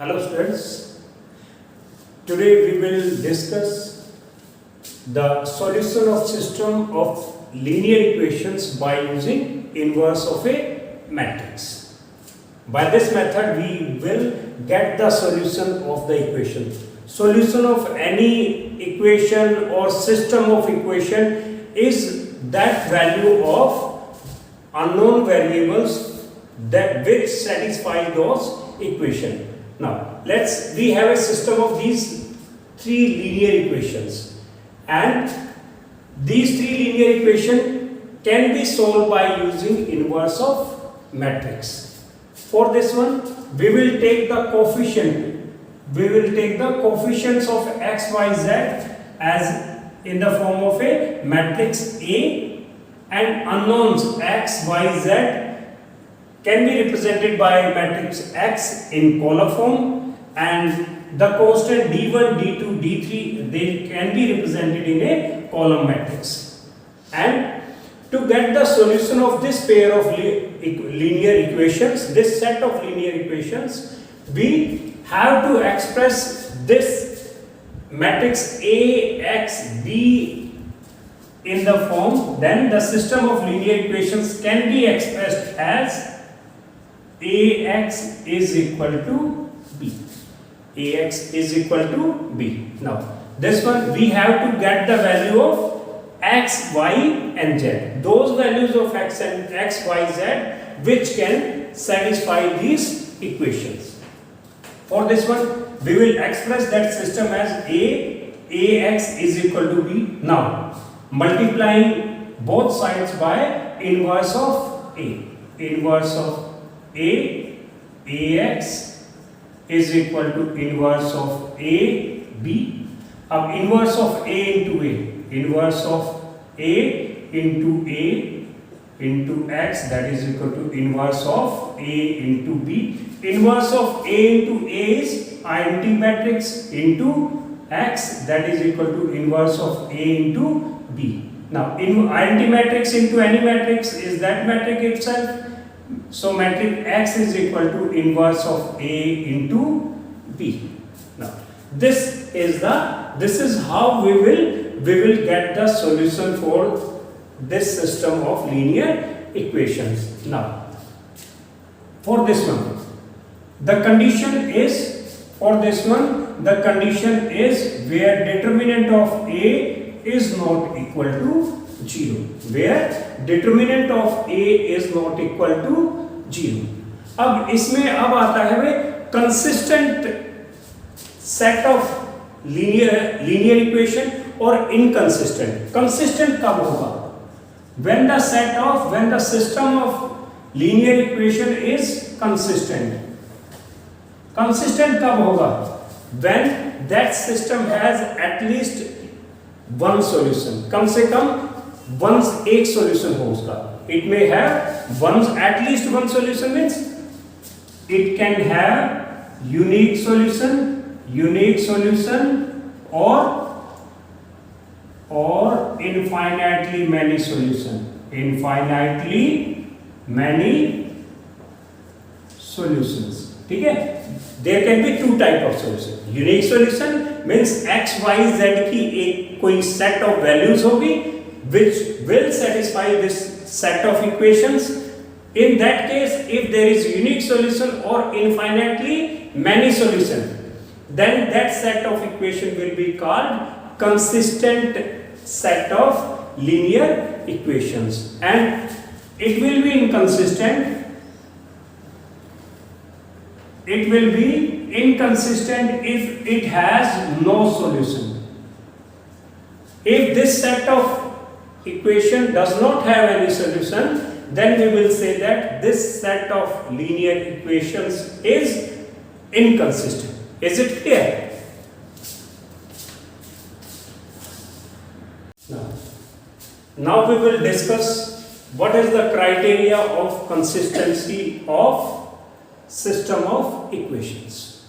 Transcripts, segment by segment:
Hello students, today we will discuss the solution of system of linear equations by using inverse of a matrix. By this method we will get the solution of the equation. Solution of any equation or system of equation is that value of unknown variables that which satisfy those equation. Now we have a system of these three linear equations, and these three linear equations can be solved by using inverse of matrix. For this one we will take the coefficients of x, y, z as in the form of a matrix A, and unknowns x, y, z can be represented by matrix X in column form, and the constant d1, d2, d3 they can be represented in a column matrix. And to get the solution of this pair of linear equations, this set of linear equations, we have to express this matrix A, X, B in the form, then the system of linear equations can be expressed as Ax is equal to B. Ax is equal to B. Now, this one we have to get the value of x, y and z. Those values of x, y, z which can satisfy these equations. For this one, we will express that system as Ax is equal to B. Now, multiplying both sides by inverse of A. Inverse of Ax is equal to inverse of B. Now inverse of A inverse of A into x, that is equal to inverse of A into B. Inverse of A into A is identity matrix into x, that is equal to inverse of A into B. Now identity matrix into any matrix is that matrix itself. So matrix X is equal to inverse of A into B. Now this is how we will get the solution for this system of linear equations. Now for this one, the condition is where determinant of A is not equal to 0, where determinant of A is not equal to 0. अब इसमें अब आता है वे consistent set of linear equation और inconsistent. Consistent कब होगा? When the system of linear equation is consistent. Consistent कब होगा? When that system has at least one solution. कम से कम एक solution हो उसका. It may have at least one solution, means it can have unique solution or infinitely many solutions. ठीक है? There can be two type of solution. Unique solution means x, y, z की एक कोई set of values होगी which will satisfy this set of equations. In that case, if there is unique solution or infinitely many solutions, then that set of equation will be called consistent set of linear equations, and it will be inconsistent. It will be inconsistent if it has no solution. If this set of equation does not have any solution, then we will say that this set of linear equations is inconsistent. Is it clear? Now we will discuss what is the criteria of consistency of system of equations.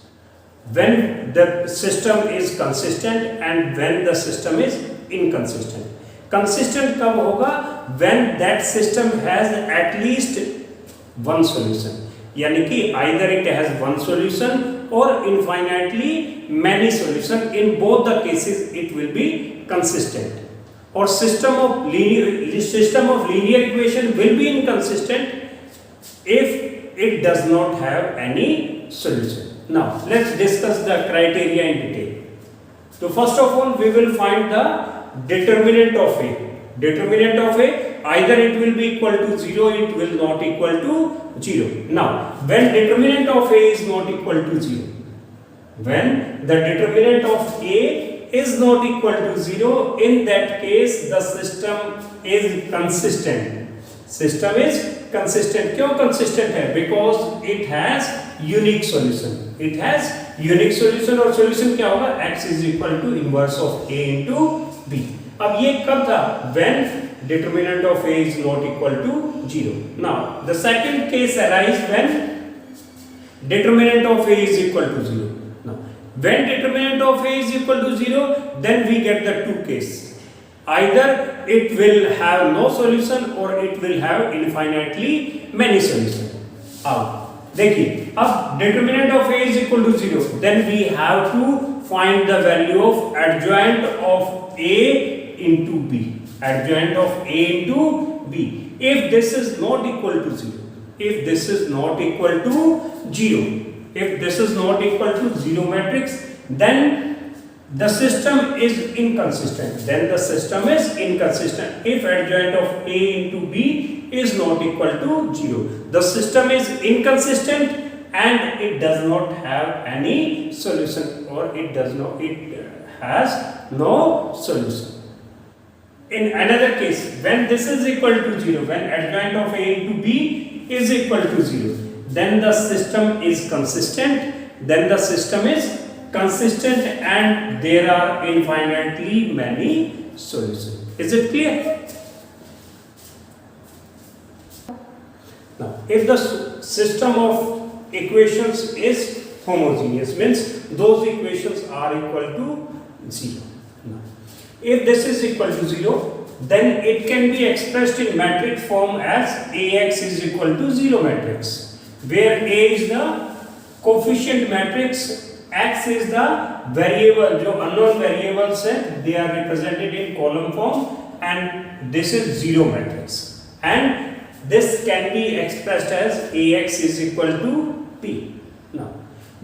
When the system is consistent and when the system is inconsistent. Consistent कब होगा? When that system has at least one solution. यानी कि either it has one solution or infinitely many solution. In both the cases it will be consistent. Or system of linear equation will be inconsistent if it does not have any solution. Now let's discuss the criteria in detail. So first of all we will find the determinant of A. Determinant of A, either it will be equal to 0, it will not equal to 0. Now when determinant of A is not equal to 0, when the determinant of A is not equal to 0, in that case the system is consistent. System is consistent. क्यों consistent है? Because it has unique solution. It has unique solution और solution क्या होगा? X is equal to inverse of A into B. अब ये कब था? When determinant of A is not equal to 0. Now the second case arises when determinant of A is equal to 0. Now when determinant of A is equal to 0, then we get the two cases. Either it will have no solution or it will have infinitely many solutions. अब देखिए, अब determinant of A is equal to 0, then we have to find the value of adjoint of A into B. Adjoint of A into B. If this is not equal to 0, if this is not equal to 0, if this is not equal to 0 matrix, then the system is inconsistent. Then the system is inconsistent. If adjoint of A into B is not equal to 0, the system is inconsistent and it does not have any solution, or it has no solution. In another case, when this is equal to 0, when adjoint of A into B is equal to 0, then the system is consistent. Then the system is consistent and there are infinitely many solutions. Is it clear? Now, if the system of equations is homogeneous, means those equations are equal to 0. Now, if this is equal to 0, then it can be expressed in matrix form as AX is equal to 0 matrix, where A is the coefficient matrix, X is the variable, जो unknown variables है, they are represented in column form, and this is 0 matrix, and this can be expressed as AX is equal to P. Now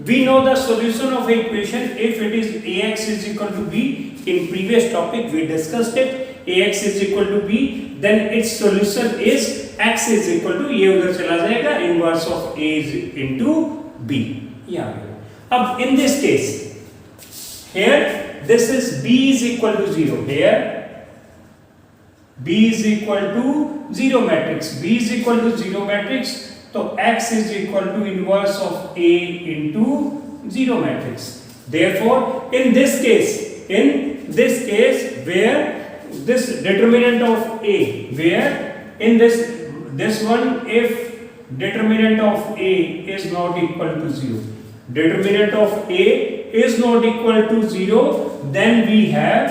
we know the solution of equation if it is AX is equal to B. In previous topic we discussed it. AX is equal to B, then its solution is X is equal to, ये उधर चला जाएगा, inverse of A is into B. Yeah. अब in this case, here this is B is equal to 0. Here B is equal to 0 matrix. B is equal to 0 matrix. So X is equal to inverse of A into 0 matrix. Therefore, in this case where this determinant of A, where in this one, if determinant of A is not equal to 0, determinant of A is not equal to 0, then we have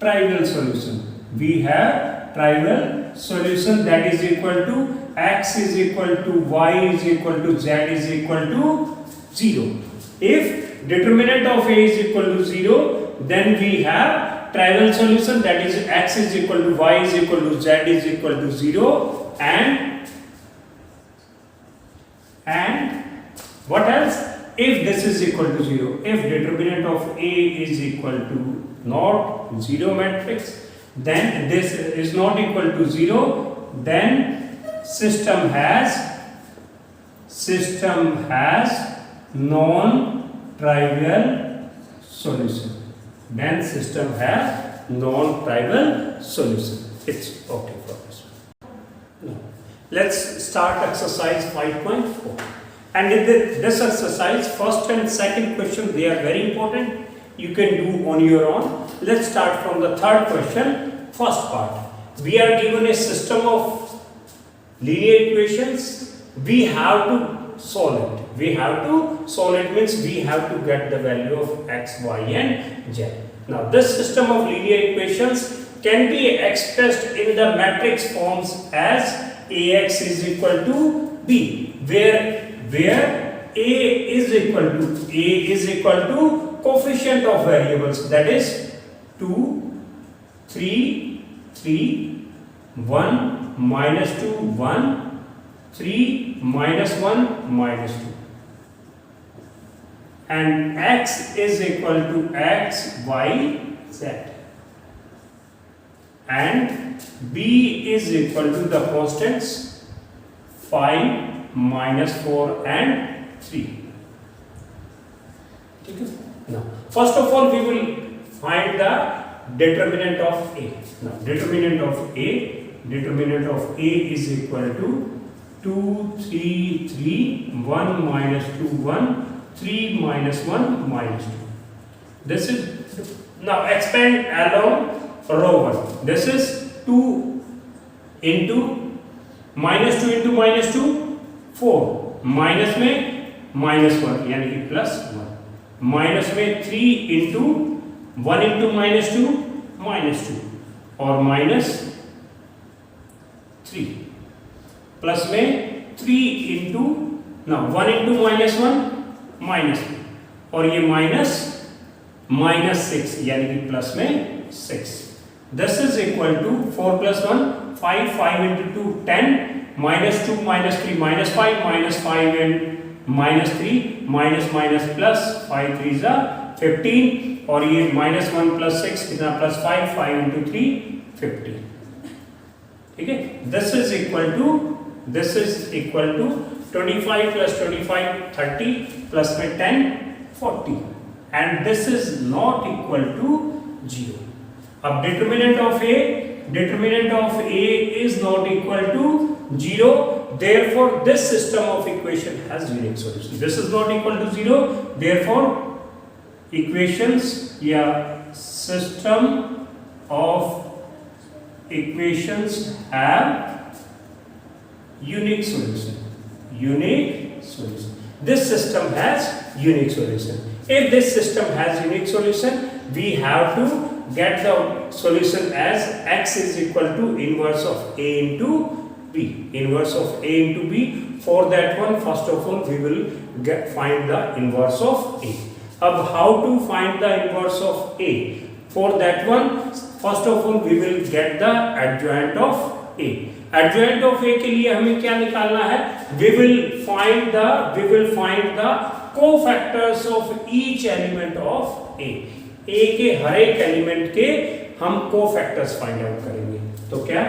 trivial solution. We have trivial solution that is equal to X is equal to Y is equal to Z is equal to 0. If determinant of A is equal to 0, then we have trivial solution that is X is equal to Y is equal to Z is equal to 0, and what else? If this is equal to 0, if determinant of A is equal to not 0 matrix, then this is not equal to 0, then system has non-trivial solution. Then system has non-trivial solution. It's okay for us. Now, let's start exercise 5.4. And in this exercise, first and second question, they are very important. You can do on your own. Let's start from the third question, first part. We are given a system of linear equations. We have to solve it. We have to solve it means we have to get the value of x, y and z. Now this system of linear equations can be expressed in the matrix forms as Ax is equal to B. where a is equal to coefficient of variables, that is 2 3 3 1 minus 2 1 3 minus 1 minus 2, and x is equal to x y z, and b is equal to the constants 5 minus 4 and 3. Now first of all we will find the determinant of a. Now determinant of a is equal to 2 3 3 1 minus 2 1 3 minus 1 minus 2. This is, now expand along row 1. This is 2 into minus 2 into minus 2 4, minus में minus 1 यानी कि plus 1, minus में 3 into 1 into minus 2 minus 2, और minus 3, plus में 3 into 1 into minus 1 minus 2, और ये minus 6 यानी कि प्लस में 6. This is equal to 4 plus 1 5, 5 into 2 10, minus 2 minus 3 minus 5 and minus 3 minus plus 5 3s are 15, और ये minus 1 plus 6 कितना plus 5 into 3 50. ठीक है, this is equal to 25 plus 25 30 plus में 10 40, and this is not equal to 0. अब determinant of a is not equal to 0, therefore this system of equation has unique solution. This is not equal to 0, therefore equations या system of equations have unique solution. This system has unique solution. If this system has unique solution, we have to get the solution as x is equal to inverse of a into b. For that one, first of all we will find the inverse of a. अब how to find the inverse of a? For that one, first of all we will get the adjoint of a. Adjoint of a के लिए हमें क्या निकालना है? We will find the cofactors of each element of a. a के हर एक element के हम cofactors फाइंड आउट करेंगे. तो क्या?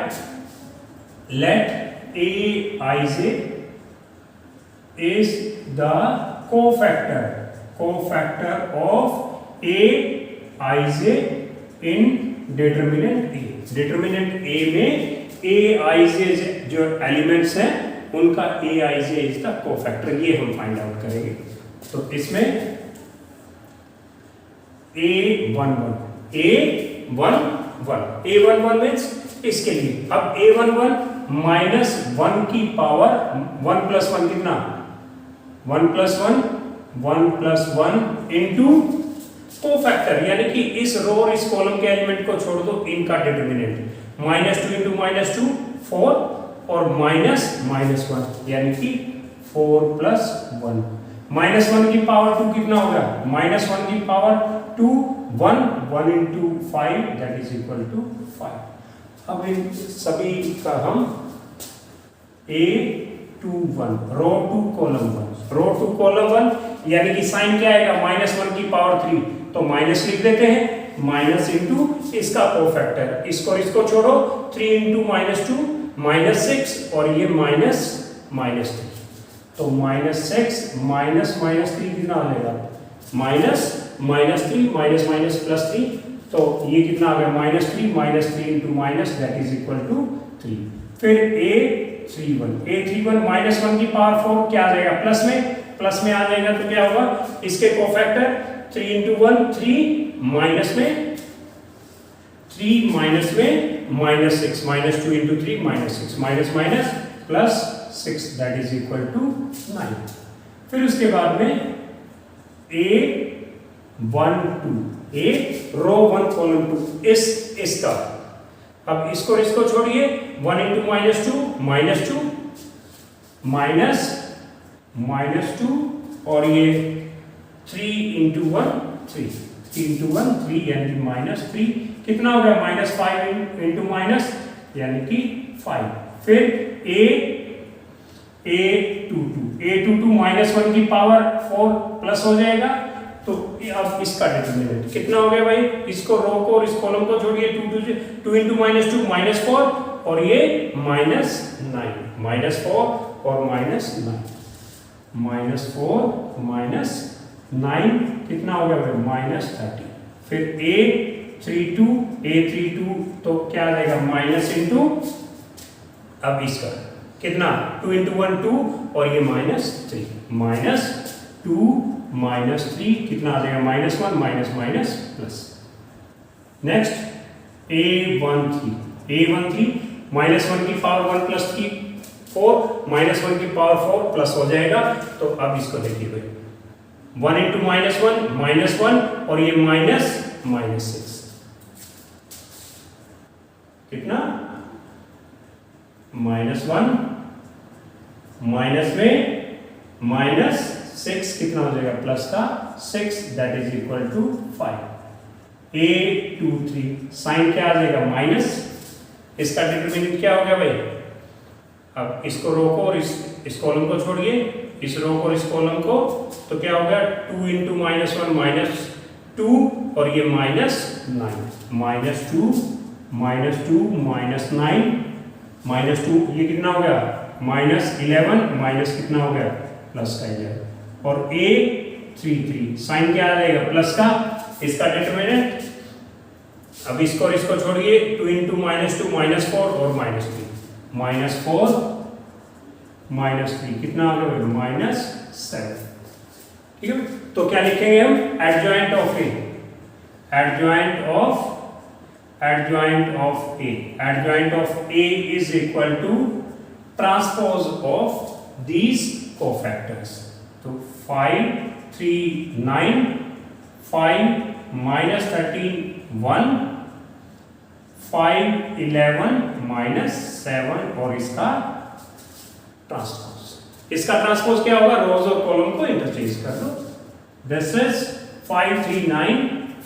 Let aij is the cofactor of aij in determinant a. Determinant a में aij जो एलिमेंट्स हैं उनका aij is the cofactor, ये हम फाइंड आउट करेंगे. तो इसमें A11 मीन्स इसके लिए. अब A11 माइनस 1 की पावर 1 प्लस 1 कितना? 1 प्लस 1 इंटू कोफैक्टर, यानी कि इस रो और इस कॉलम के एलिमेंट को छोड़ दो, इनका डिटरमिनेंट -2 इंटू -2 4, और माइनस 1 यानी कि 4 प्लस 1. -1 की पावर 2 कितना होगा? -1 की power 2 1 into 5 that is equal to 5. अब इन सभी का हम A21 रो टू कॉलम 1 यानी कि साइन क्या आएगा? -1 की पावर 3, तो माइनस लिख देते हैं, माइनस इंटू इसका कोफैक्टर, इसको छोड़ो, 3 इंटू -2 -6, और ये माइनस 3, तो -6 माइनस 3 कितना आ जाएगा? -3 प्लस 3, तो ये कितना आ गया? -3 into minus that is equal to 3. फिर A31 -1 की पावर 4 क्या आ जाएगा? प्लस में आ जाएगा, तो क्या होगा? इसके कोफैक्टर 3 इंटू 1 3, माइनस में -6 -2 into 3 -6 minus plus 6 that is equal to 9. फिर उसके बाद में A12 रो 1 कॉलम 2 इसका. अब इसको छोड़िए, 1 इंटू -2 -2 माइनस -2 और ये 3 इंटू 1 3, 3 इंटू 1 3 यानी कि -3 कितना हो गया -5 इंटू माइनस यानी कि 5। फिर a22 -1 की पावर 4 प्लस हो जाएगा। तो अब इसका डिटरमिनेंट कितना हो गया भाई, इसको रो को और इस कॉलम को छोड़िए, 2 इंटू -2 -4 और ये -9 -4 और -9 -4 -9 कितना हो गया भाई -30। फिर a32 तो क्या आ जाएगा माइनस इंटू, अब इसका कितना 2 इंटू 1 2 और ये -3 -2 -3 कितना आ जाएगा -1 माइनस प्लस। नेक्स्ट a13 -1 की पावर 1 प्लस की 4 -1 की पावर 4 प्लस हो जाएगा। तो अब इसको देखिए भाई 1 इंटू -1 और ये -6 कितना -1 माइनस में -6 कितना हो जाएगा प्लस का 6 that is equal to 5। a23 sign क्या आ जाएगा माइनस, इसका डिटरमिनेंट क्या हो गया भाई, अब इसको रो को और इस कॉलम को छोड़िए, इस रो को और इस कॉलम को, तो क्या हो गया 2 इंटू -1 -2 और ये -9 -2 -9 -2 ये कितना हो गया -11 माइनस कितना हो गया प्लस का 11 और a33 साइन क्या आ जाएगा प्लस का, इसका डिटरमिनेंट, अब इसको और इसको छोड़िए 2 इंटू -2 -4 और -3 -4 -3 कितना आ गया -7। ठीक है, तो क्या लिखेंगे हम adjoint of A, adjoint of A is equal to transpose of these cofactors। तो 5 3 9 5 -13 1 5 11 -7 और इसका ट्रांसपोज, इसका ट्रांसपोज क्या होगा, रोज और कॉलम को इंटरचेंज कर दो। दिस इज 5 3 9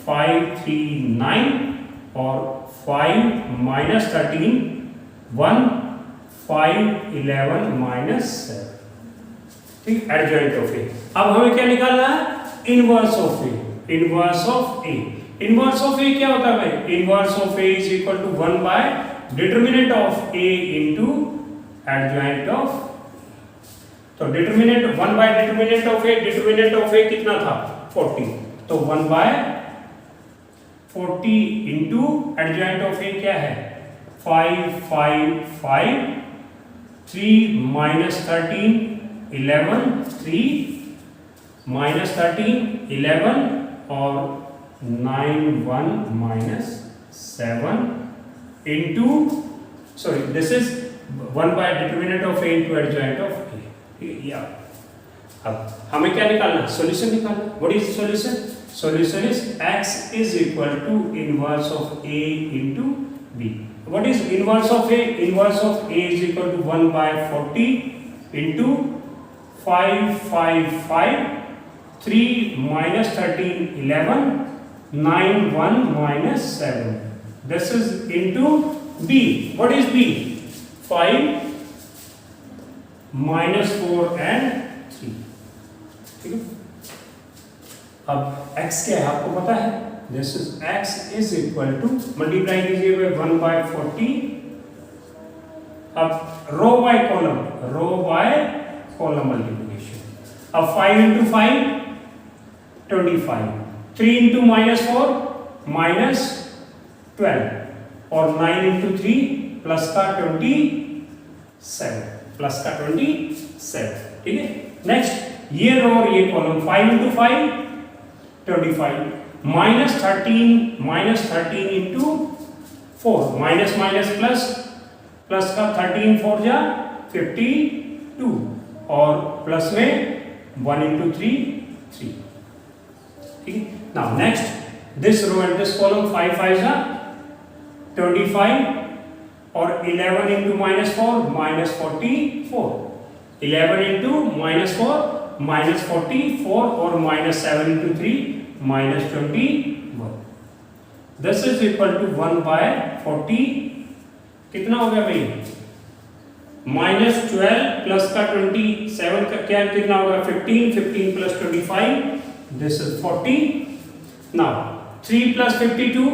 5 3 9 और 5 -13 1 5 11 -7। ठीक, एडजॉइंट ऑफ ए। अब हमें क्या निकालना है, inverse of A. Inverse of A, inverse of A क्या होता है भाई, inverse of A is equal to 1 by determinant of A into adjoint of, तो determinant 1 by determinant of A कितना था 40, तो 1 by 40 into adjoint of A क्या है 5 5 5 3 -13 11 3 -13 11 और 9 1 -7 into, sorry this is 1 by determinant of A into adjoint of A. या अब हमें क्या निकालना, सॉल्यूशन निकालना। What is solution, solution is x is equal to inverse of a into b। what is inverse of a, inverse of a is equal to 1 by 40 into 5 5 5 3 -13 11 9 1 -7, this is into b। what is b, 5 -4 and 3। ठीक है, अब x क्या है आपको पता है, this is x is equal to, multiply कीजिए 1 by 40, अब रो बाय कॉलम मल्टीप्लिकेशन। अब 5 इंटू 5 25, 3 इंटू -4 -12 और 9 इंटू 3 प्लस का 27। ठीक है, नेक्स्ट ये रो और ये column 5 into 5 25 -13 into 4 minus plus का 13 4 जा 52 और प्लस में 1 इंटू 3 3। ठीक है, now next this row and this column 5 5 जा 25 और 11 इंटू -4 -44 11 into -4 -44 और -7 into 3 -21. This is equal to 1/40. कितना हो गया भाई? -12 प्लस का 27 का क्या कितना होगा? 15 15 plus 25. This is 40. Now 3 plus 52,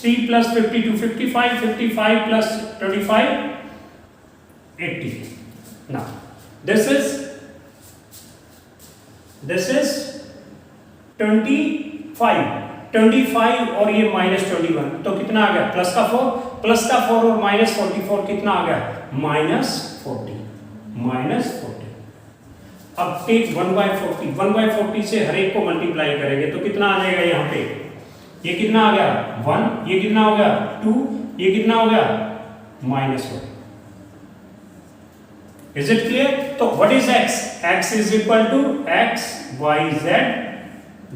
3 plus 52 55, 55 plus 25 80. Now this is 25 और ये -21, तो कितना आ गया? प्लस का 4 और -44 कितना आ गया? -40. अब टेक 1/40 से हर एक को मल्टीप्लाई करेंगे तो कितना आ जाएगा? यहाँ पे ये कितना आ गया? 1, ये कितना हो गया? 2, ये कितना हो गया? -1. Is it clear? तो what is x? X is equal to x, y, z.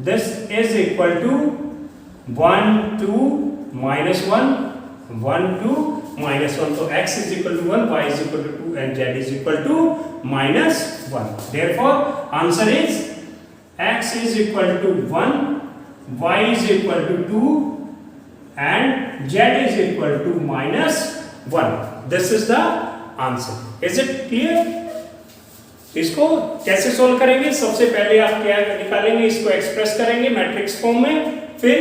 This is equal to 1, 2, -1, 1, 2, -1. So x is equal to 1, y is equal to 2, and z is equal to -1. Therefore, answer is x is equal to 1, y is equal to 2, and z is equal to -1. This is the answer. Is it clear? इसको कैसे solve करेंगे? सबसे पहले आप क्या निकालेंगे? इसको express करेंगे मैट्रिक्स फॉर्म में, फिर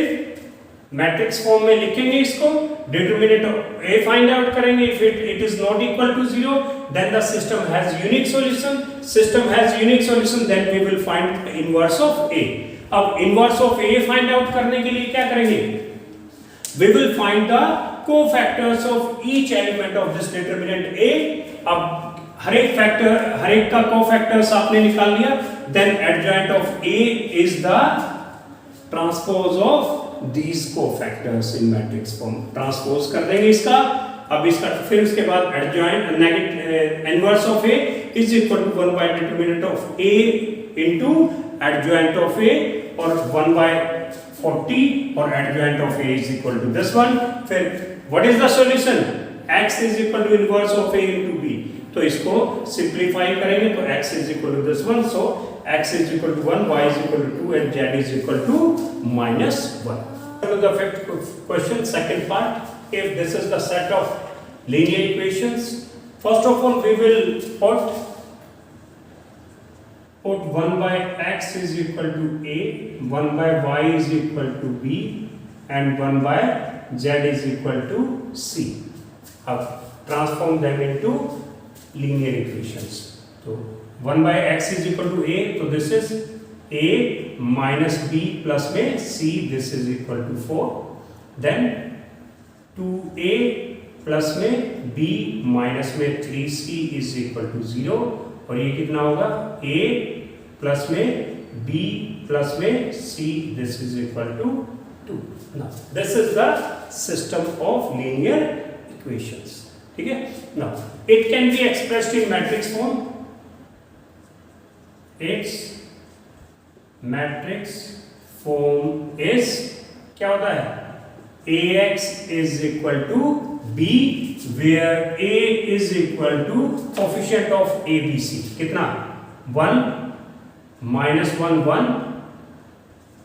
मैट्रिक्स फॉर्म में लिखेंगे इसको, determinant of a find out करेंगे. If it is not equal to 0 then the system has unique solution. Then we will find inverse of a. अब inverse of a find out करने के लिए क्या करेंगे? We will find the cofactors of each element of this determinant a. अब हर एक का कोफैक्टर्स आपने निकाल लिया. Then adjoint of a is the transpose of these cofactors in matrix form. Transpose कर देंगे इसका. अब इसका फिर उसके बाद adjoint inverse of a is equal to 1 by determinant of a into adjoint of a, और 1/40 और adjoint of a is equal to this one. फिर what is the solution? x is equal to inverse of a into b. तो इसको simplify करेंगे तो x is equal to this one. So x is equal to 1, y is equal to 2, and z is equal to -1. To the fifth question, second part. If this is the set of linear equations, first of all we will put 1 by x is equal to a, 1 by y is equal to b, and 1 by z is equal to c. Now transform them into linear equations. So 1 by x is equal to a, so this is a minus b plus में c, this is equal to 4. Then 2a plus में b minus में 3c is equal to 0. और ये कितना होगा? a plus में b plus में c, this is equal to 2. Now this is the system of linear equations. ठीक है? Now it can be expressed in matrix form. Its matrix form is क्या होता है? ax is equal to b, where a is equal to coefficient of abc. कितना? 1 -1 1,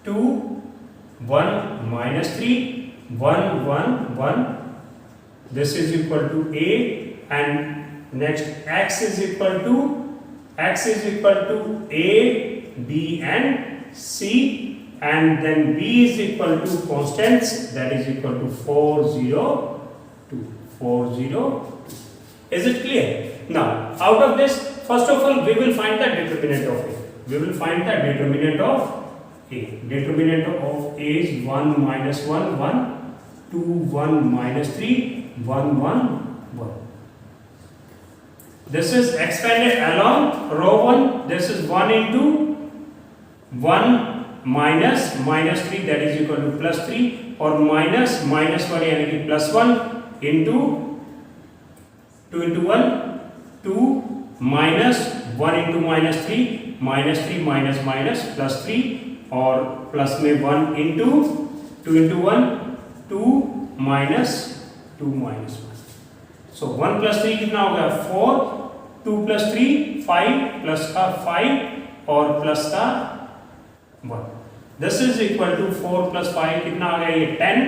2 1 -3 1 1 1. This is equal to a, and next x is equal to a, b, and c, and then b is equal to constants, that is equal to 4 0 2. Is it clear? Now out of this, first of all we will find the determinant of a. Determinant of a is 1 -1 1, 2 1 -3 1 1 1. This is expanded along row 1. This is 1 into 1 minus -3, that is equal to +3, और minus -1 यानी कि +1 into 2 into 1 2 minus 1 into -3 -3 minus +3, और plus में 1 into 2 into 1 2 minus 2 minus 1. So 1 plus 3 कितना हो गया? 4 2 plus 3 5 plus का 5 और प्लस का 1, this is equal to 4 plus 5 कितना आ गया ये 10.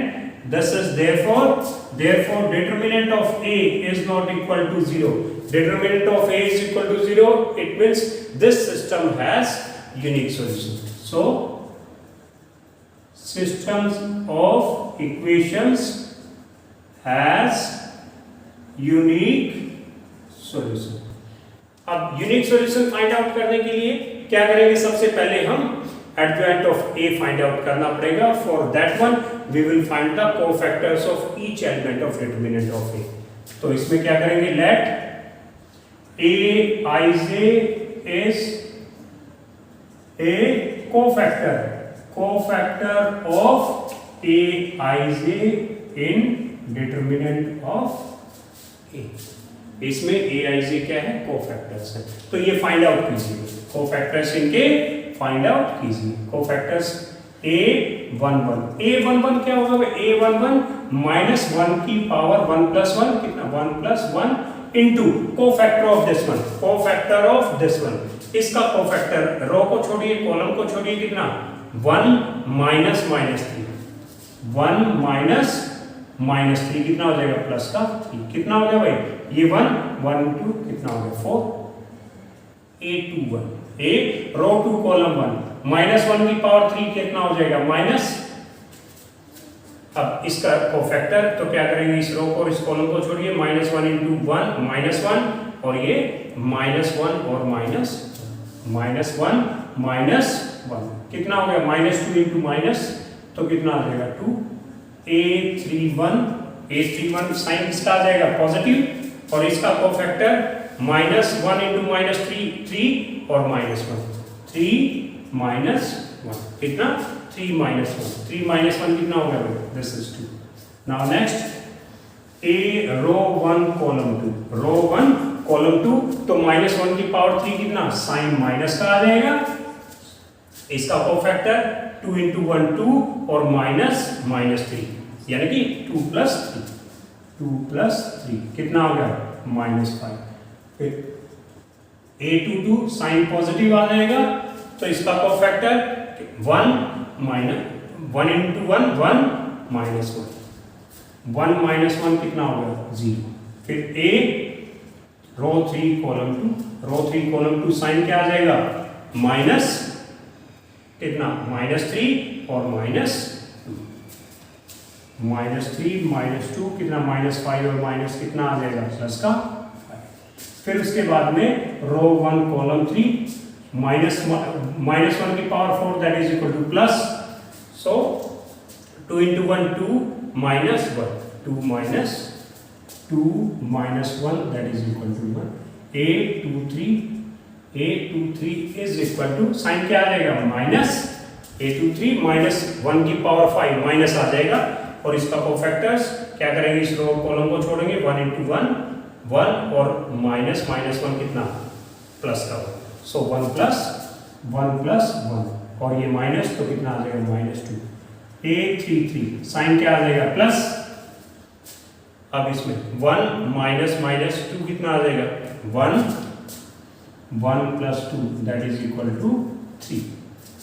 This is therefore determinant of A is not equal to 0. Determinant of A is equal to 0. It means this system has unique solution. So systems of equations has unique solution. अब unique solution find out करने के लिए क्या करेंगे? सबसे पहले हम adjoint of A find out करना पड़ेगा. For that one we will find the cofactors of each element of determinant of A. तो इसमें क्या करेंगे? Let Aij is a cofactor of Aij in determinant of A. इसमें Aij क्या है? Cofactors है. तो ये फाइंड आउट कीजिए, कोफैक्टर्स इनके फाइंड आउट कीजिए. कोफैक्टर्स A11 क्या होगा? A11 माइनस 1 की पावर 1 प्लस 1 कितना? 1 plus 1 into cofactor of this one. Cofactor of this one, इसका कोफैक्टर रो को छोड़िए, कॉलम को छोड़िए, कितना? 1 माइनस माइनस 3. 1 माइनस माइनस 3 कितना हो जाएगा? प्लस का 3. कितना हो गया भाई? ये 1 1 2 कितना हो गया? 4. A21 A row 2 column 1 minus 1 की पावर 3 कितना हो जाएगा? माइनस. अब इसका कोफैक्टर तो क्या करेंगे? इस रो को और इस कॉलम को छोड़िए, माइनस 1 इंटू 1 माइनस 1 और ये माइनस 1 और माइनस 1 माइनस 1 कितना हो गया? माइनस 2 इंटू माइनस तो कितना आ जाएगा? 2. A31 साइन किसका आ जाएगा? पॉजिटिव. और इसका कोफैक्टर माइनस 1 इंटू माइनस 3 और माइनस 1 3 माइनस 1 कितना? 3 माइनस 1 3 माइनस 1 कितना हो गया? This is 2. Now next A row 1 column 2 row 1 column 2 तो माइनस 1 की पावर 3 कितना? साइन माइनस का आ जाएगा. इसका कोफैक्टर 2 इंटू 1 2 और माइनस 3 यानी कि 2 प्लस 3 कितना हो गया? माइनस 5. फिर A22 साइन पॉजिटिव आ जाएगा तो इसका cofactor 1 minus 1 into 1 1 minus 1 minus 1 कितना हो गया? 0. फिर A रो 3 कॉलम 2 साइन क्या आ जाएगा? माइनस कितना? माइनस 3 और माइनस 3 माइनस 2 कितना? माइनस 5 और माइनस कितना आ जाएगा? प्लस का 5. फिर उसके बाद में रो 1 कॉलम 3 माइनस 1 की power 4 that is equal to plus. So 2 into 1 2 minus 1 2 minus 1 that is equal to 1. A23 is equal to sign क्या आ जाएगा? माइनस. A23 माइनस 1 की पावर 5 माइनस आ जाएगा और इसका कोफैक्टर्स क्या करेंगे? इस रो कॉलम को छोड़ेंगे, 1 इंटू 1 और माइनस 1 कितना? प्लस का 1. सो 1 प्लस 1 और ये माइनस तो कितना आ जाएगा? माइनस 2. A33 साइन क्या आ जाएगा? प्लस. अब इसमें 1 माइनस 2 कितना आ जाएगा? 1 plus 2 that is equal to 3.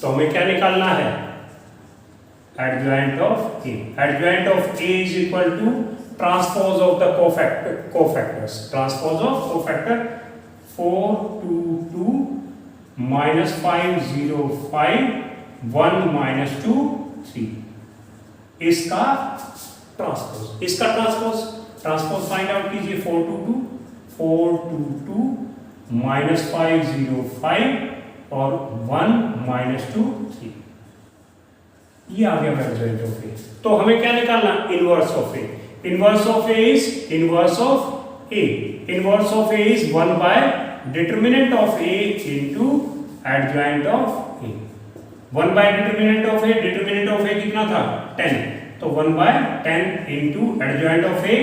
तो हमें क्या निकालना है? adjoint of A. Adjoint of A is equal to transpose of the cofactors. Transpose of cofactor 4 2 2 minus 5 0 5 1 minus 2 3. इसका ट्रांसपोज फाइंड आउट कीजिए. 4 2 2 minus 5 0 5 और 1 minus 2 3. ये आ गया एडजॉइंट ऑफ ए. तो हमें क्या निकालना? Inverse of A. Inverse of A is inverse of A. Inverse of A is 1 by determinant of A into adjoint of A. 1 by determinant of A. Determinant of A कितना था? 10. तो 1 by 10 into adjoint of A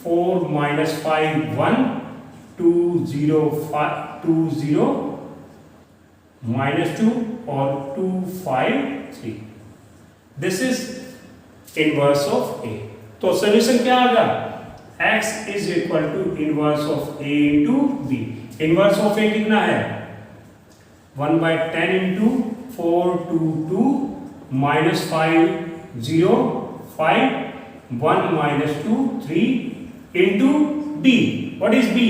4 minus 5 1 2 0 5 2 0 minus 2 और 2 5 3. This is inverse of A. तो solution क्या आएगा? X is equal to inverse of A into B. Inverse of A कितना है 1/10 into 422 minus 5 0 5 1 minus 2 3 into b. What is b?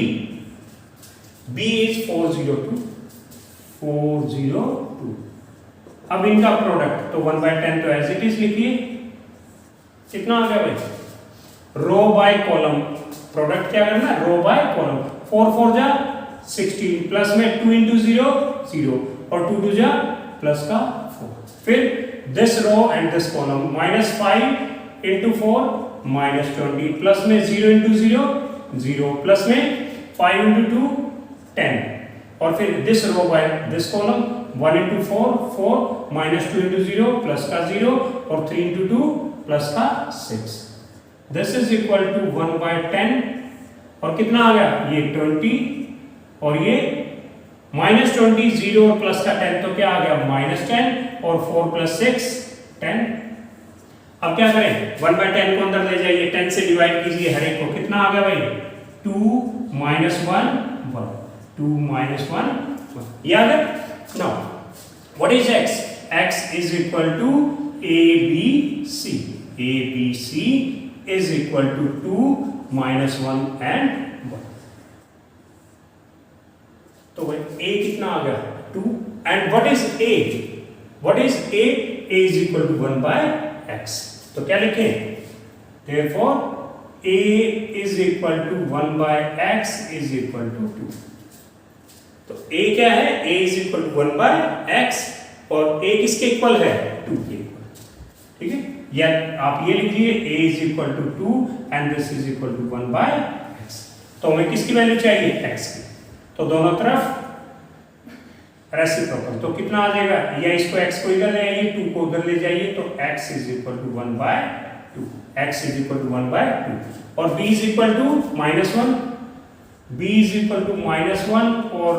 b is 402. 402. अब इनका product तो 1/10 तो एज इट इज लिखिए। कितना आ गया भाई रो बाय कॉलम। प्रोडक्ट क्या करना है रो बाय कॉलम। 4 4 जा 16 प्लस में 2 into 0 0 और 2 2 जा प्लस का 4। फिर this row and this column -5 into 4 -20 plus में 0 into 0 0 प्लस में 5 into 2 10 और फिर this row by this column 1 into 4 4 -2 into 0 plus का 0 और 3 into 2 प्लस का 6। दिस इज इक्वल टू 1/10 और कितना आ गया ये 20 और ये -20 0 और प्लस का 10 तो क्या आ गया -10 और 4 + 6 10। अब क्या करें 1/10 को अंदर ले जाइए 10 से डिवाइड कीजिए हर एक को। कितना आ गया भाई 2 - 1 1 2 - 1 1 याद है। Now what is x? x is equal to abc। abc is equal to 2 - 1 and 1। तो भाई a कितना आ गया 2 and what is a? What is a? a is equal to 1/x। तो क्या लिखें therefore a is equal to 1/x is equal to 2। तो a क्या है a is equal to 1/x और a किसके इक्वल है 2 के इक्वल। ठीक है या आप ये लिखिए a is equal to 2 and this is equal to 1/x। तो हमें किसकी वैल्यू चाहिए x की। तो दोनों तरफ रेसिप्रोकल तो कितना आ जाएगा या इसको x को इधर ले आइए 2 को उधर ले जाइए तो x is equal to 1/2 x is equal to 1/2 और b is equal to -1 b is equal to -1 और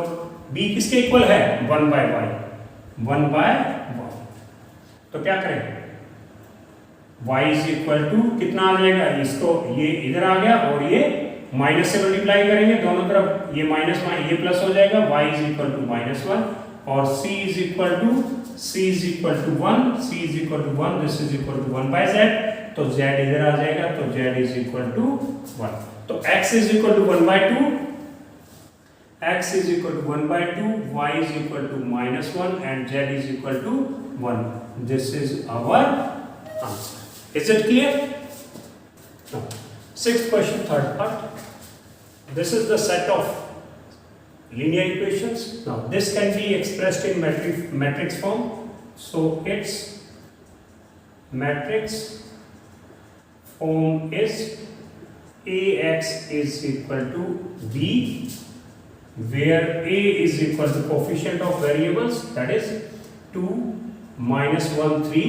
b किसके इक्वल है 1/y 1/y। तो क्या करें y इज इक्वल टू कितना आ जाएगा इसको ये इधर आ गया और ये माइनस से मल्टीप्लाई करेंगे दोनों तरफ ये माइनस ये प्लस हो जाएगा y इज इक्वल टू -1 और c is equal to 1 c is equal to 1 this is equal to 1/z तो z इधर आ जाएगा तो z इज इक्वल टू 1। तो x is equal to 1/2 x is equal to 1/2 y is equal to -1 and z is equal to 1। This is our answer. Is it clear? Sixth question, third part. This is the set of linear equations. Now this can be expressed in matrix form. So its matrix form is AX is equal to B, where A is equal to coefficient of variables, that is 2 - 1 3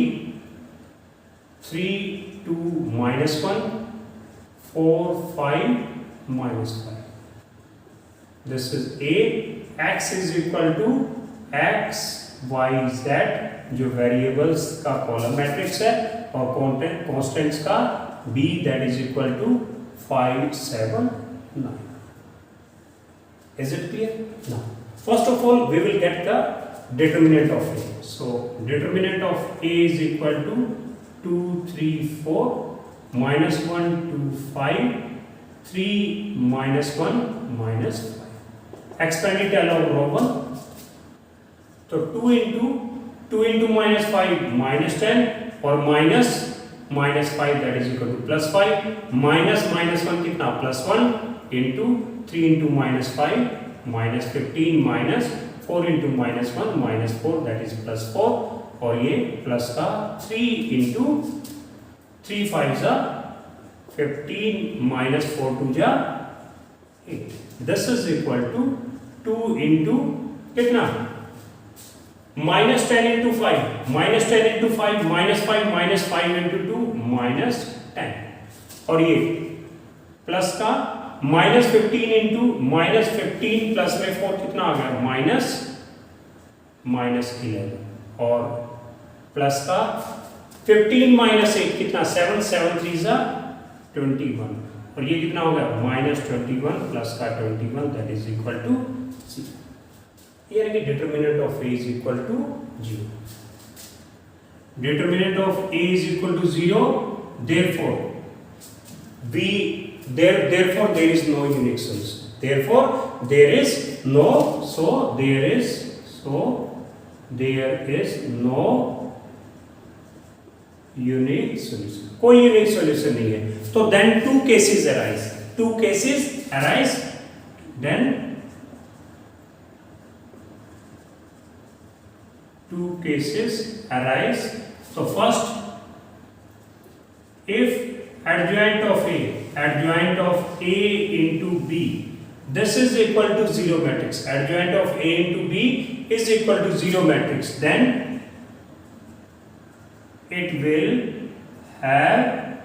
3 2 -1 4 5 -5। This is A। X is equal to X Y Z जो variables का column matrix है और constants का B that is equal to 5 7 9। Is it clear? Now first of all we will get the determinant of A। So determinant of A is equal to 2 3 4 -1 2 5 3 -1 -5। Expand it along row 1 तो 2 into -5 -10 और -5 that is equal to +5 -1 कितना +1 into 3 into -5 -15 -4 into -1 -4 that is +4 और ये plus का 3 into 3 5 जा 15 -4 2 जा 8। This is equal to 2 into कितना -10 into 5 -10 into 5 -5 into 2 -10 और ये प्लस का -15 into -15 प्लस में 4 कितना आ गया -11 और प्लस का 15 -8 कितना 7 7 3 जा 21 और ये कितना हो गया -21 प्लस का 21 that is equal to C, यानी कि determinant of A is equal to 0. Determinant of A is equal to 0. Therefore, therefore there is no unique solution. Therefore, there is no unique solution. कोई unique solution नहीं है. तो then two cases arise. Then two cases arise. So first, if adjoint of A into B, this is equal to 0 matrix. Adjoint of A into B is equal to 0 matrix. Then it will have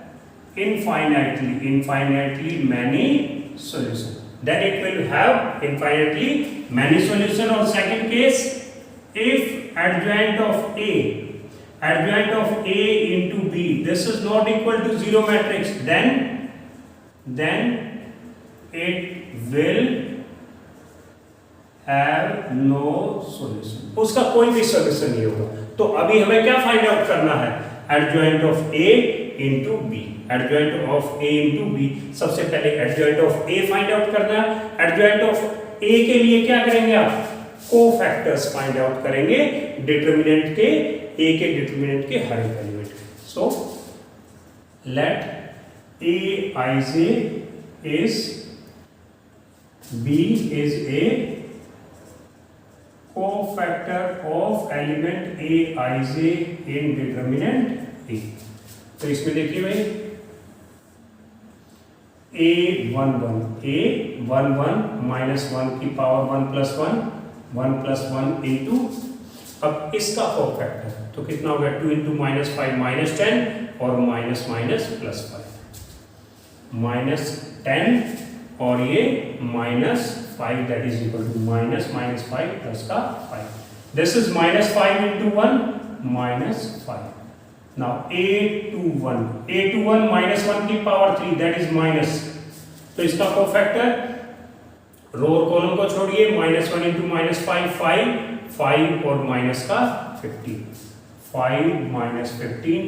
infinitely many solutions. Then it will have infinitely many solutions. Or second case, if adjoint of A into B, this is not equal to 0 matrix, then it will have no solution. उसका कोई भी solution नहीं होगा. तो अभी हमें क्या find out करना है? Adjoint of A into B. Adjoint of A into B. सबसे पहले adjoint of A find out करना है. एडजॉइंट ऑफ A के लिए क्या करेंगे आप? कोफैक्टर्स फाइंड आउट करेंगे डिटरमिनेंट के, A के डिटरमिनेंट के हर एक एलिमेंट के. So let Aij is B is a cofactor of element Aij in determinant A. तो इसमें देखिए भाई A11 minus 1 की पावर 1 plus 1 into, अब इसका कोफैक्टर तो कितना हो गया? 2 into -5 -10 और माइनस प्लस 5 -10 और ये -5 that is equal to -5 plus का 5. This is -5 into 1 -5. Now A21 -1 की पावर 3 that is minus. तो इसका कोफैक्टर रो और कॉलम को छोड़िए, -1 into -5 5 और माइनस का 15. 5 minus 15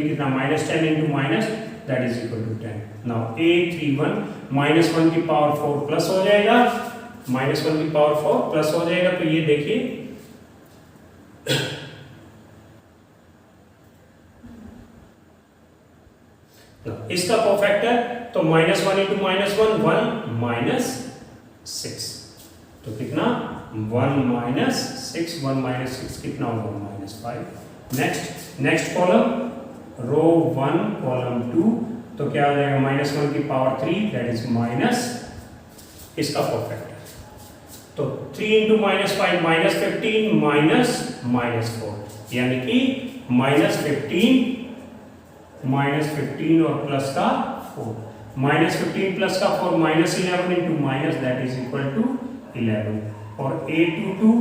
कितना? -10 into minus that is equal to 10. Now A31 -1 की पावर 4 प्लस हो जाएगा, -1 की पावर 4 प्लस हो जाएगा. तो ये देखिए इसका कोफैक्टर तो -1 into -1 -6. तो कितना? 1 -6 कितना होगा? -5. नेक्स्ट कॉलम रो 1 कॉलम 2 तो क्या हो जाएगा? -1 की पावर 3 दैट इज माइनस इसका कोफैक्टर. तो 3 into -5 -15 -4 यानी कि -15 और प्लस का 4. -15 प्लस का 4 -11 into minus that is equal to 11. और A22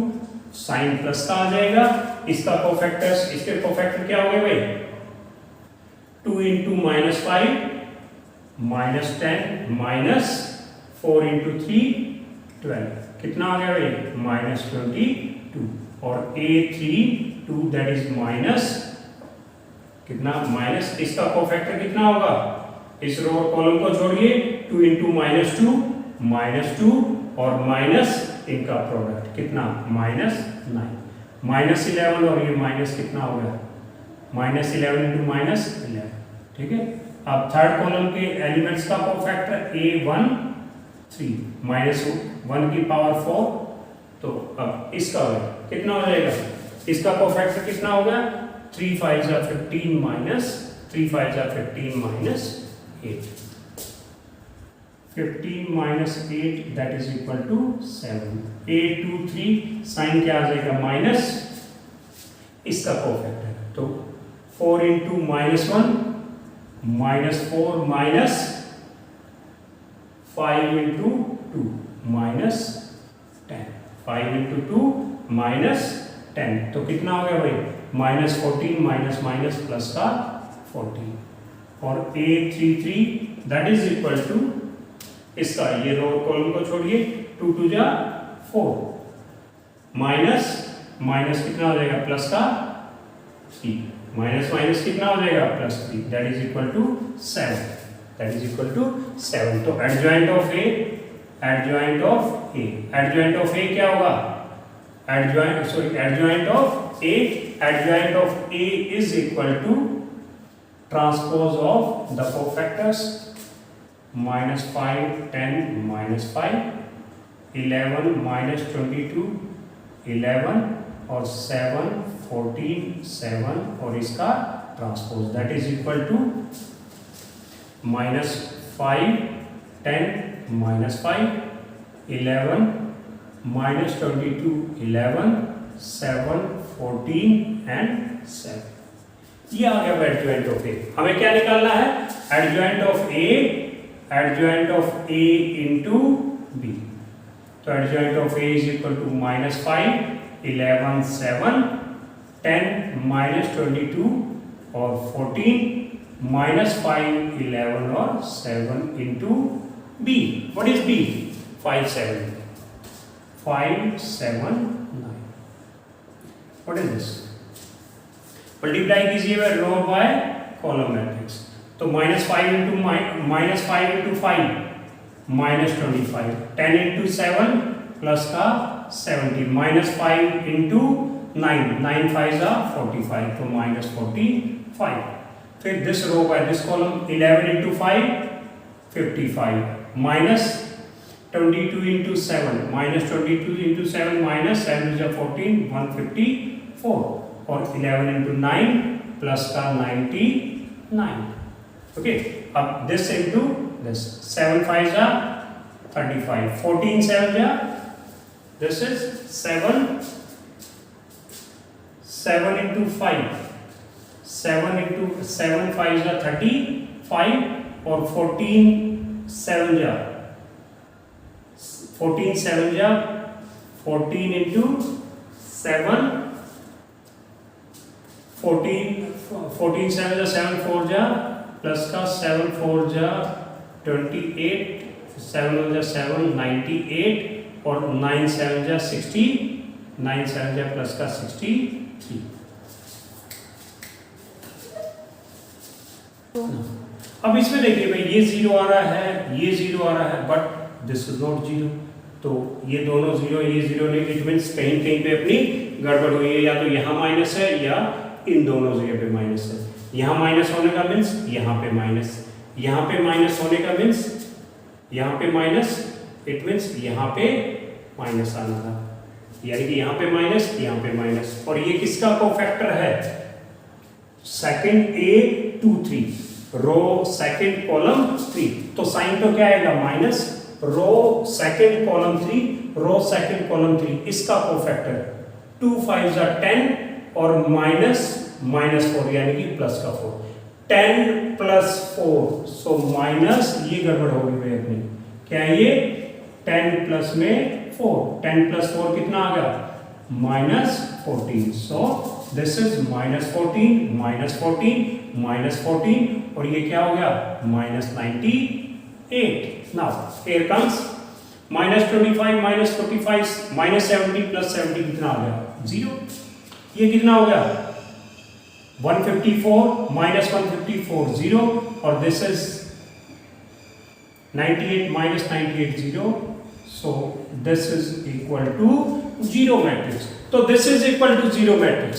साइन प्लस का आ जाएगा. इसका कोफैक्टर्स, इसके कोफैक्टर क्या हो गए भाई? 2 into -5 -10 -4 into 3 12 कितना आ गया भाई? -22. और A32 दैट इज माइनस कितना? माइनस इसका कोफैक्टर कितना होगा? इस रो और कॉलम को छोड़िए, 2 into -2 और माइनस इनका प्रोडक्ट कितना? -9 -11 और ये माइनस कितना हो गया? -11 into -11. ठीक है. अब थर्ड कॉलम के एलिमेंट्स का कोफैक्टर A13 -1 की पावर 4. तो अब इसका कितना हो जाएगा? इसका कोफैक्टर कितना होगा? 3 5s are 15 minus 8. 15 minus 8 that is equal to 7. A23 sign क्या आ जाएगा? माइनस इसका कोफैक्टर. तो 4 into -1 -4 minus 5 into 2 -10. 5 into 2 -10. तो कितना हो गया भाई? -14 माइनस प्लस का 14. और A33 that is equal to इसका ये रो कॉलम को छोड़िए, 2 2 जा 4 माइनस माइनस कितना हो जाएगा प्लस का 3 माइनस माइनस कितना हो जाएगा plus 3 that is equal to 7 that is equal to 7। तो एडजॉइंट ऑफ ए क्या होगा adjoint of A is equal to transpose of the cofactors -5 10 -5 11 -22 11 और 7 14 7 और इसका transpose that is equal to -5 10 -5 11 -22 11 7 14 and 7। ये आ गया एडजॉइंट ऑफ ए। हमें क्या निकालना है adjoint of A into B. तो adjoint of A is equal to -5 11 7 10 -22 और 14 -5 11 और 7 into b। What is b? 5 7 9। What is this? Multiply कीजिए रो बाय कॉलम मैट्रिक्स। तो -5 into -5 -25 10 into 7 प्लस का 70 -5 into 9 9 5 45 तो -45। फिर this row by this column 11 into 5 55 minus 22 into 7 -22 into 7 minus 7 is 14 154 और 11 into 9 plus का 99। Okay अब this into this 7 5 35 14 7 this is 7 into 5 7 into 7 5 35 और 14 7 into 7 14 7 4 plus का 7 4 28 7 7 98 और 9 7 60 9 7 प्लस का 63। अब इसमें देखिए भाई ये 0 आ रहा है ये 0 आ रहा है बट दिस इज नॉट 0। तो ये दोनों 0 ये 0 नहीं इट मींस कहीं कहीं पे अपनी गड़बड़ हुई है। या तो यहाँ माइनस है या इन दोनों जगह पे माइनस है। यहाँ माइनस होने का मीन्स यहाँ पे माइनस, यहाँ पे माइनस होने का मीन्स यहाँ पे माइनस, इट मीन्स यहाँ पे माइनस आना था। यानी कि यहाँ पे माइनस यहाँ पे माइनस। और ये किसका कोफैक्टर है second A 2 3 row second column 3। तो साइन तो क्या आएगा minus row second column 3 row second column 3 इसका कोफैक्टर 2 5 10 और -4 यानी कि प्लस का 4 10 + 4 सो माइनस ये गड़बड़ हो गई अपनी क्या है ये 10 प्लस में 4 10 + 4 कितना आ गया -14 सो दिस इज -14 और ये क्या हो गया -98। नाउ हियर कम्स -25 -45 -70 + 70 कितना आ गया 0। ये कितना हो गया 154 -154 0 और this is 98 -98 0 so this is equal to 0 matrix। तो this is equal to 0 matrix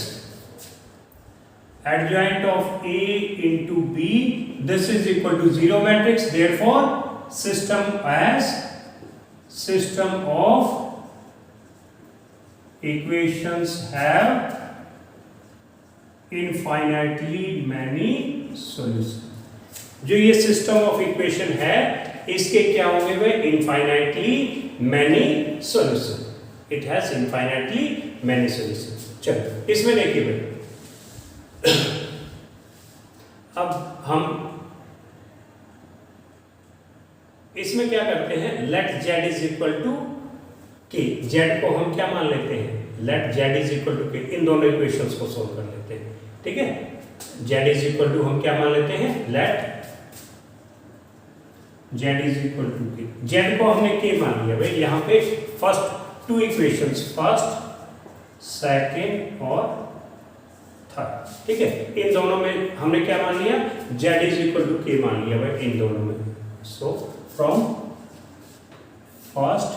adjoint of A into B this is equal to 0 matrix therefore system of equations have infinitely many solutions। जो ये system of equation है इसके क्या होंगे वे infinitely many solutions, it has infinitely many solutions। चलो इसमें देखिए भाई अब हम इसमें क्या करते हैं let z is equal to k z को हम क्या मान लेते हैं let z is equal to k इन दोनों इक्वेशंस को सोल्व कर लेते हैं। ठीक है z is equal to हम क्या मान लेते हैं let z is equal to k z को हमने k मान लिया भाई यहाँ पे first two equations, first, second और थर्ड, ठीक है। इन दोनों में हमने क्या मान लिया, z is equal to k मान लिया भाई इन दोनों में। So from first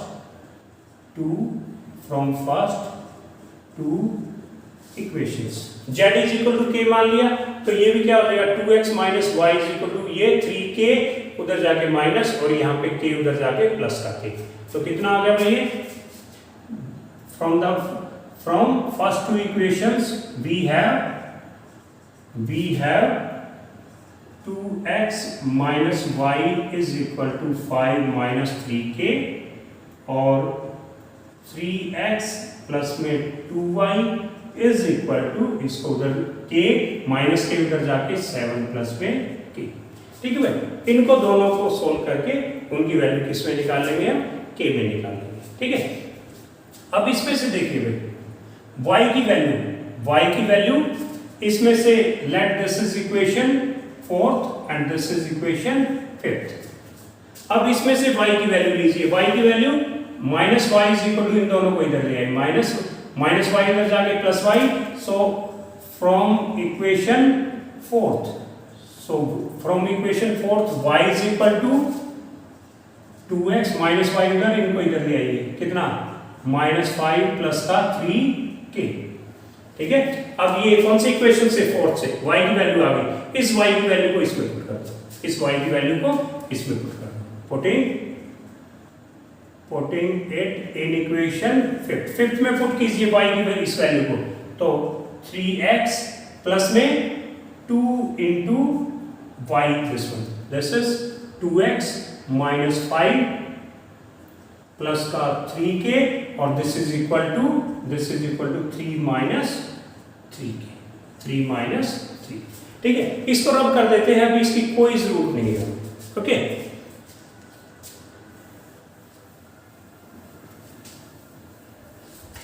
two equations z is equal to k मान लिया, तो ये भी क्या हो जाएगा 2x minus Y is equal to ये 3k उधर जाके माइनस और यहाँ पे k उधर जाके प्लस का k, तो कितना आ गया भाई, from first two equations we have 2x minus y is equal to 5 minus 3k और 3x प्लस में 2y is equal to इसको उधर k माइनस के उधर जाके 7 प्लस में k, ठीक है भाई। इनको दोनों को सोल्व करके उनकी वैल्यू किस में निकाल लेंगे हम, k में निकाल लेंगे, ठीक है। अब इसमें से देखिए भाई y की वैल्यू इसमें से let this is equation fourth and this is equation fifth. अब इसमें से y की वैल्यू लीजिए, y की value minus Y is equal to इन दोनों को इधर ले आए, माइनस वाई इधर जाके plus y, so from equation fourth y is equal to 2x minus y उधर, इनको इधर ले आइए, कितना -5 प्लस का 3k, ठीक है। अब ये कौन से इक्वेशन से, फोर्थ से, y की वैल्यू आ गई, इस y की वैल्यू को इसमें पुट कर दो, इस y की वैल्यू को इसमें पुट कर दो, putting it in equation fifth में पुट कीजिए y की इस वैल्यू को, तो 3x प्लस में 2 into y this one, this is 2x minus 5 plus का 3k और this is equal to 3 minus 3, ठीक है। इसको रब कर देते हैं, अभी इसकी कोई जरूरत नहीं है, ओके।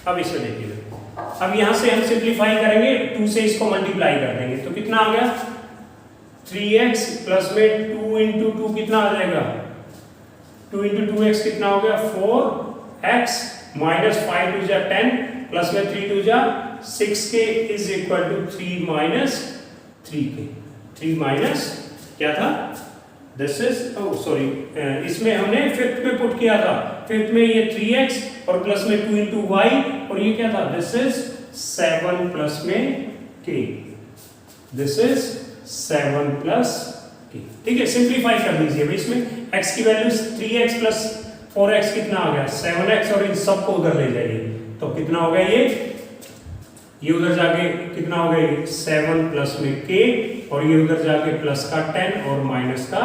अब इसमें देखिए, अब यहां से हम सिंप्लीफाई करेंगे, 2 से इसको मल्टीप्लाई कर देंगे, तो कितना आ गया 3x प्लस में 2 into 2 कितना आ जाएगा, 2 into 2x कितना हो गया 4x माइनस 5 2 जा 10 प्लस में 3 2 जा 6k is equal to 3 minus 3k, 3 minus क्या था, दिस इज सॉरी, इसमें हमने फिफ्थ में पुट किया था, फिफ्थ में ये 3x और प्लस में 2 into y और ये क्या था, दिस इज 7 प्लस में k, this is 7 plus k, ठीक है। सिंप्लीफाई कर लीजिए, इसमें x की वैल्यू 3x प्लस 4x कितना आ गया 7x और इन सबको उधर ले जाइए, तो कितना हो गया ये उधर जाके कितना हो गया 7 प्लस में k और ये उधर जाके प्लस का 10 और माइनस का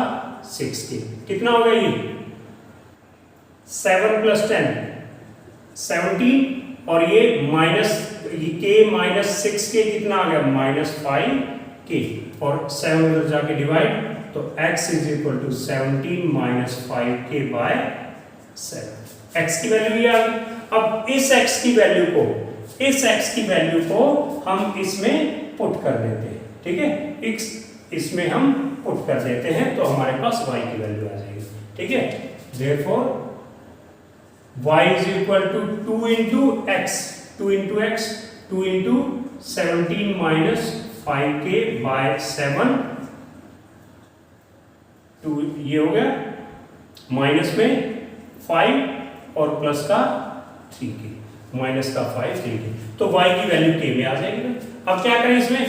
6k, कितना हो गया ये 7 प्लस 10 17 और ये माइनस k माइनस 6k कितना आ गया -5k और 7 उधर जाके डिवाइड, तो x is equal to 17 minus 5k by 7, x की वैल्यू आ गई। अब इस x की वैल्यू को हम इसमें पुट कर देते हैं, ठीक है, इसमें हम पुट कर देते हैं, तो हमारे पास y की वैल्यू आ जाएगी, ठीक है। Therefore y is equal to 2 into 17 minus 5k by 7, 2 ये हो गया माइनस में 5 और प्लस का 3k, माइनस का 5 3k, तो y की वैल्यू k में आ जाएगी। अब क्या करें, इसमें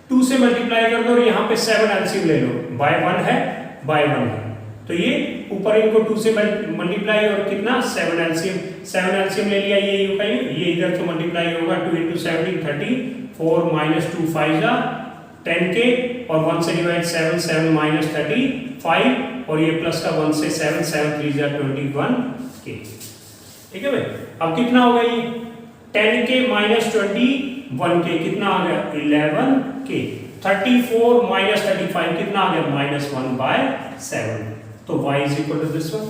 2 से मल्टीप्लाई कर दो और यहाँ पे 7 एलसीएम ले लो, बाय 1 है, तो ये ऊपर इनको 2 से मल्टीप्लाई और कितना 7 एलसीएम ले लिया, ये इधर तो मल्टीप्लाई होगा 2 into 17 30, 4 minus 2 5 जा 10k और 1 से डिवाइड 7 माइनस 35 और ये प्लस का 1 से 7 3 जा 21k, ठीक है भाई। अब कितना होगा ये 10k माइनस 21k कितना आ गया 11k, 34 माइनस 35 कितना आ गया -1/7, तो y is equal to this one,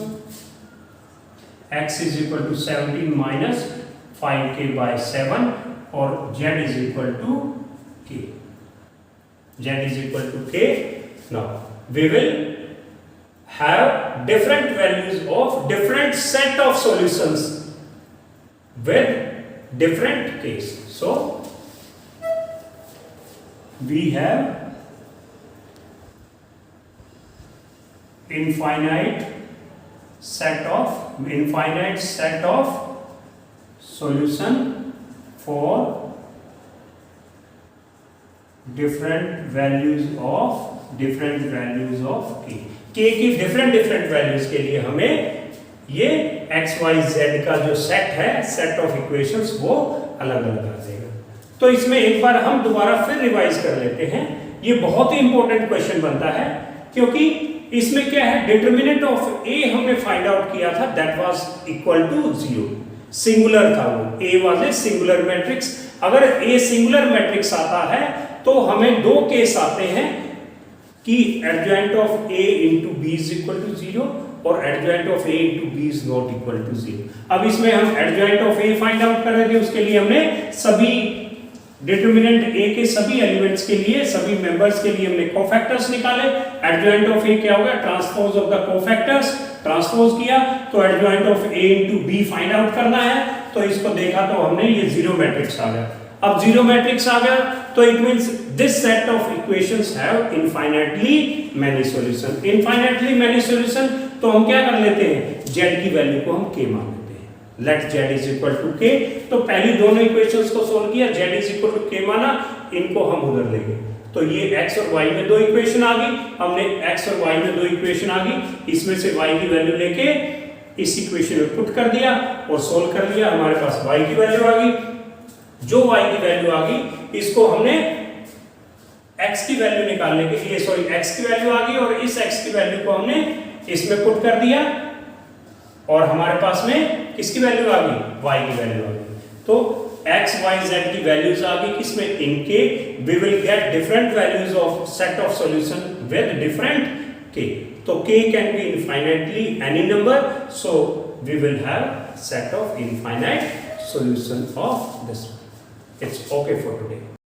x is equal to 17 minus 5k by 7 और z is equal to k, now we will have different values of different set of solutions with different case. So we have infinite set of solution for different values of k की different values के लिए हमें ये x y z का जो set है, set of equations, वो अलग अलग आ जाएगा। तो इसमें एक बार हम दोबारा फिर रिवाइज कर लेते हैं। ये बहुत ही इंपॉर्टेंट क्वेश्चन बनता है, क्योंकि इसमें क्या है, डिटरमिनेंट ऑफ a हमने फाइंड आउट किया था, that was equal to 0, singular था वो, a was a singular matrix. अगर a सिंगुलर मैट्रिक्स आता है तो हमें दो केस आते हैं कि adjoint of a into b is equal to 0 और adjoint of a into b is not equal to 0। अब इसमें हम adjoint of a find out कर रहे थे, उसके लिए हमने सभी डिटरमिनेंट a के सभी एलिमेंट्स के लिए, सभी मेंबर्स के लिए हमने कोफैक्टर्स निकाले। एडजॉइंट ऑफ a क्या होगा, transpose of the cofactors, transpose किया तो adjoint of a into b find out करना है। तो इसको देखा तो हमने ये जीरो मैट्रिक्स आ गया। अब जीरो मैट्रिक्स आ गया तो it means this set of equations have infinitely many solution. Infinitely many solution, तो हम क्या कर लेते हैं, z की वैल्यू को हम k मान लेते हैं। Let z is equal to k। तो पहली दोनों इक्वेशंस को सोल्व किया, z is equal to k माना, इनको हम उधर लेंगे। तो ये x और y में दो इक्वेशन आ गई, हमने x और y में दो इक्वेशन आ गई, इसमें से y की वैल्यू लेके इस इक्वेशन में पुट कर दिया और सोल्व कर लिया, हमारे पास y की वैल्यू आ गई। जो y की वैल्यू आ गई, इसको हमने x की वैल्यू निकालने के लिए, सॉरी x की वैल्यू आ गई और इस x की वैल्यू को हमने इसमें पुट कर दिया और हमारे पास में किसकी वैल्यू आ गई, y की वैल्यू आ गई। तो x y z की वैल्यूज आ गई किसमें, इनके। We will get different values of set of solution with different k। तो k can be infinitely any number, so we will have set of infinite solution of this one. It's okay for today.